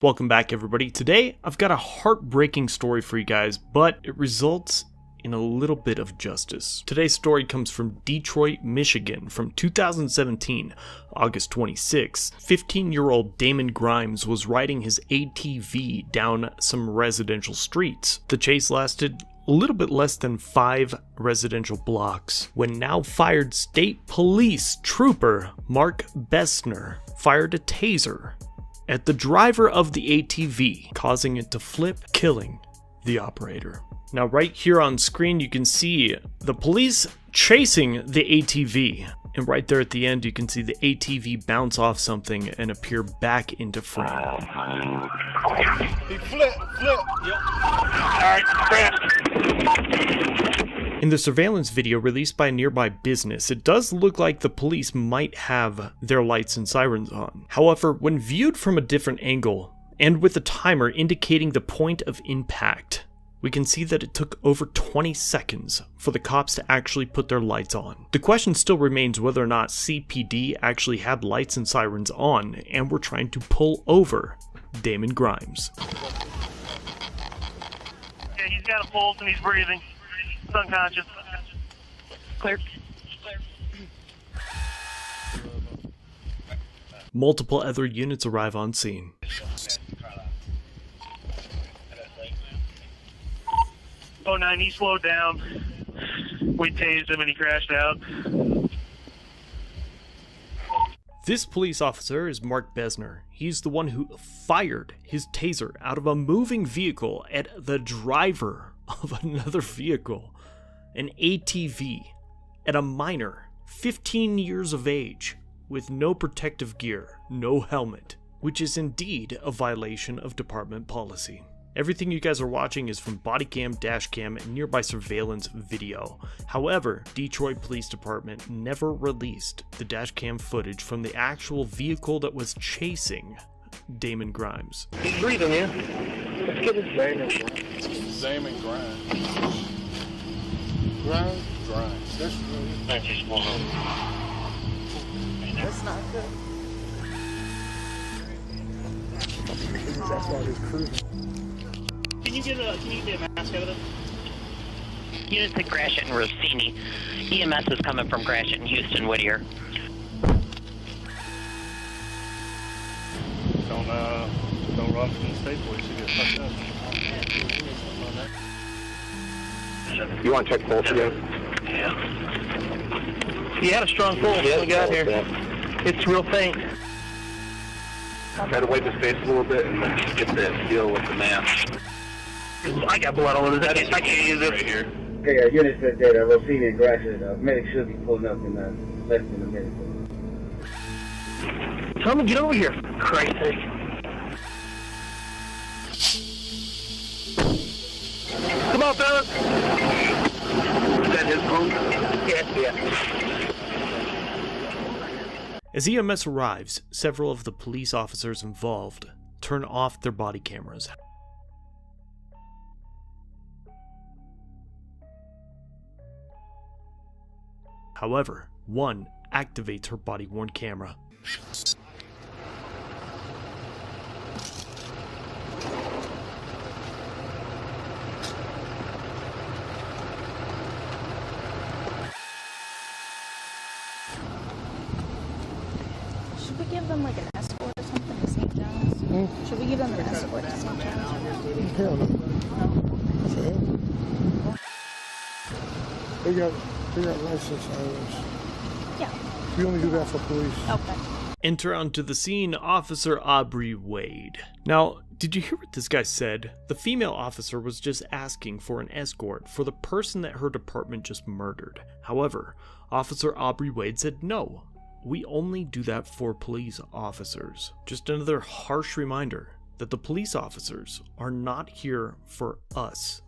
Welcome back, everybody. Today, I've got a heartbreaking story for you guys, but it results in a little bit of justice. Today's story comes from Detroit, Michigan, from 2017, August 26. 15-year-old Damon Grimes was riding his ATV down some residential streets. The chase lasted a little bit less than 5 residential blocks when now fired state police trooper Mark Bessner fired a taser at the driver of the ATV, causing it to flip, killing the operator. Now right here on screen you can see the police chasing the ATV, and right there at the end you can see the ATV bounce off something and appear back into frame. He flip, yep. Alright, In the surveillance video released by a nearby business, it does look like the police might have their lights and sirens on. However, when viewed from a different angle, and with the timer indicating the point of impact, we can see that it took over 20 seconds for the cops to actually put their lights on. The question still remains whether or not CPD actually had lights and sirens on and were trying to pull over Damon Grimes. Yeah, he's got a pulse and he's breathing. He's unconscious. Clear. Multiple other units arrive on scene. Oh, 09, he slowed down. We tased him and he crashed out. This police officer is Mark Bessner. He's the one who fired his taser out of a moving vehicle at the driver of another vehicle, an ATV, at a minor, 15 years of age, with no protective gear, no helmet, which is indeed a violation of department policy. Everything you guys are watching is from body cam, dash cam, and nearby surveillance video. However, Detroit Police Department never released the dash cam footage from the actual vehicle that was chasing Damon Grimes. He's breathing, yeah? Let's get his Damon. Damon Grimes. Grimes. That's really... That's not good. That's why he's cruising. Can you get a mask out of it? Units at Gratiot and Rossini. EMS is coming from Gratiot and Houston Whittier. Don't run from the state police, you get fucked up. You want to check pulse again? Yeah. He had a strong pulse when we got here. It's real faint. Try to wipe his face a little bit and then get the deal with the mask. I got blood all over his head. I can't use it. Right here. Okay, units at Rossini and Gratiot. Medic should be pulling up in less than a minute. Tell him to get over here. Christ's sake. Come on, fellas. Is that his phone? Yeah. As EMS arrives, several of the police officers involved turn off their body cameras. However, one activates her body-worn camera. Should we give them like an escort or something to St. John's? Should we give them an escort to St. John's? Hell no. They got license sirens. Yeah. We only do that for police. Okay. Enter onto the scene Officer Aubrey Wade. Now, did you hear what this guy said? The female officer was just asking for an escort for the person that her department just murdered. However, Officer Aubrey Wade said no. We only do that for police officers. Just another harsh reminder that the police officers are not here for us.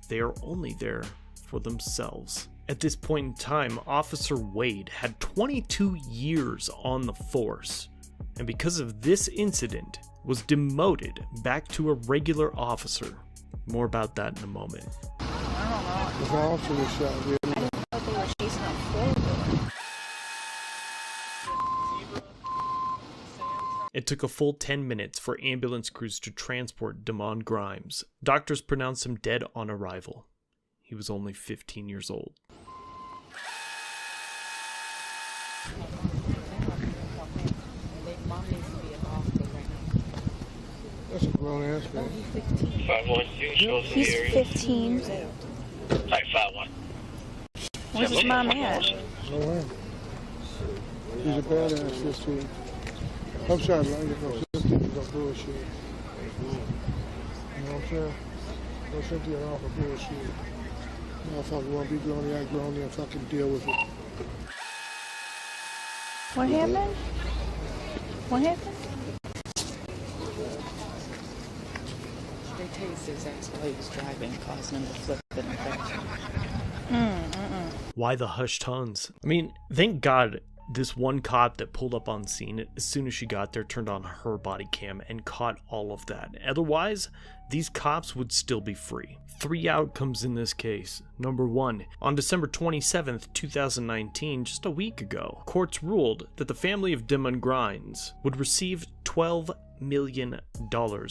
They are only there for themselves. At this point in time, Officer Wade had 22 years on the force, and because of this incident, was demoted back to a regular officer. More about that in a moment. The officer was shot. I didn't know they were chasing a four-wheeler. It took a full 10 minutes for ambulance crews to transport Damon Grimes. Doctors pronounced him dead on arrival. He was only 15 years old. That's a grown ass man. He's 15. Alright, 5-1. Where's his mom at? No way. He's a badass 15. I'm sorry, man. I get no sympathy. No bullshit. You know what I'm saying? No sympathy at all for bullshit. Motherfucker want to be grown, act grown, and fucking deal with it. What happened? What happened? They tased his ass while he was driving, causing him to flip an infection. Why the hushed tones? I mean, thank God this one cop that pulled up on scene as soon as she got there turned on her body cam and caught all of that. Otherwise, these cops would still be free. 3 outcomes in this case. Number 1, on December 27th, 2019, just a week ago, courts ruled that the family of Damon Grimes would receive $12 million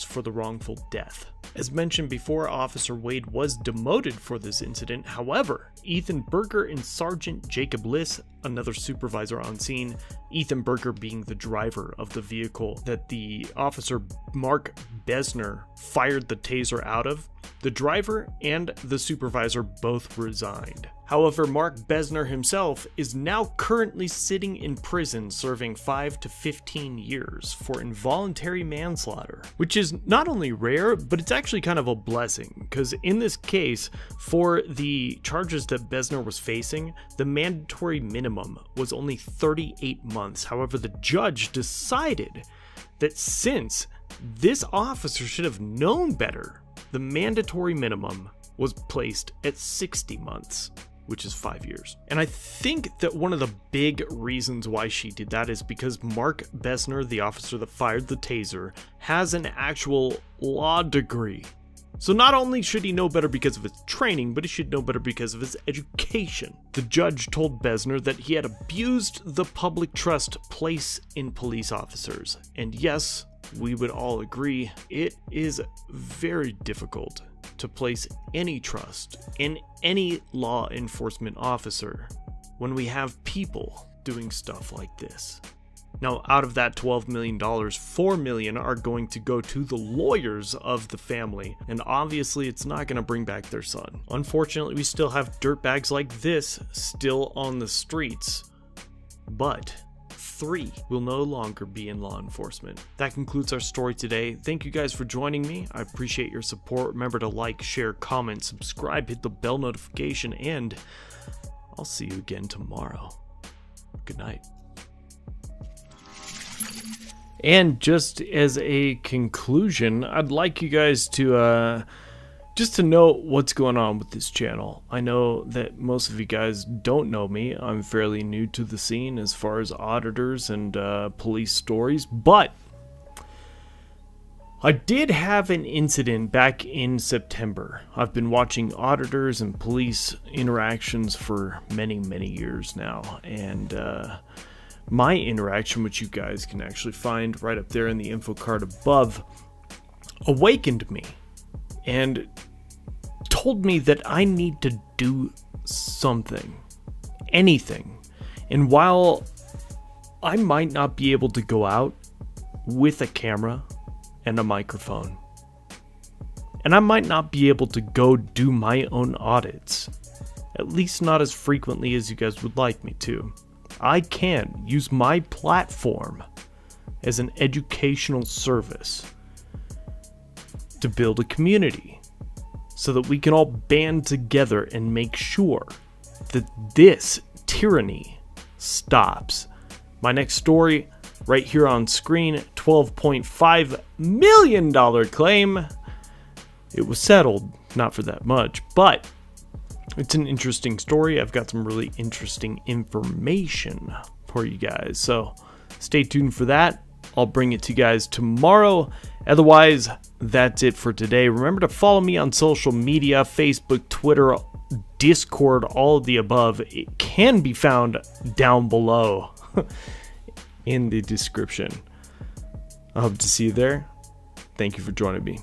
for the wrongful death. As mentioned before, Officer Wade was demoted for this incident. However, Ethan Berger and Sergeant Jacob Liss, another supervisor on scene, Ethan Berger being the driver of the vehicle that the officer Mark Besner fired the taser out of, the driver and the supervisor both resigned. However, Mark Besner himself is now currently sitting in prison serving 5 to 15 years for involuntary manslaughter, which is not only rare, but it's actually kind of a blessing, because in this case, for the charges that Besner was facing, the mandatory minimum was only 38 months. However, the judge decided that since this officer should have known better, the mandatory minimum was placed at 60 months. Which is 5 years. And I think that one of the big reasons why she did that is because Mark Besner, the officer that fired the taser, has an actual law degree. So not only should he know better because of his training, but he should know better because of his education. The judge told Besner that he had abused the public trust placed in police officers. And yes, we would all agree, it is very difficult to place any trust in any law enforcement officer when we have people doing stuff like this. Now, out of that $12 million, $4 million are going to go to the lawyers of the family, and obviously it's not going to bring back their son. Unfortunately, we still have dirtbags like this still on the streets, but 3 will no longer be in law enforcement. That concludes our story today. Thank you guys for joining me. I appreciate your support. Remember to like, share, comment, subscribe, hit the bell notification, and I'll see you again tomorrow. Good night. And just as a conclusion, I'd like you guys to just to know what's going on with this channel. I know that most of you guys don't know me. I'm fairly new to the scene as far as auditors and police stories, but I did have an incident back in September. I've been watching auditors and police interactions for many, many years now, and my interaction, which you guys can actually find right up there in the info card above, awakened me and told me that I need to do something, anything. And while I might not be able to go out with a camera and a microphone, and I might not be able to go do my own audits, at least not as frequently as you guys would like me to, I can use my platform as an educational service to build a community so that we can all band together and make sure that this tyranny stops. My next story right here on screen, $12.5 million claim. It was settled, not for that much, but it's an interesting story. I've got some really interesting information for you guys, so stay tuned for that. I'll bring it to you guys tomorrow. Otherwise, that's it for today. Remember to follow me on social media, Facebook, Twitter, Discord, all of the above. It can be found down below in the description. I hope to see you there. Thank you for joining me.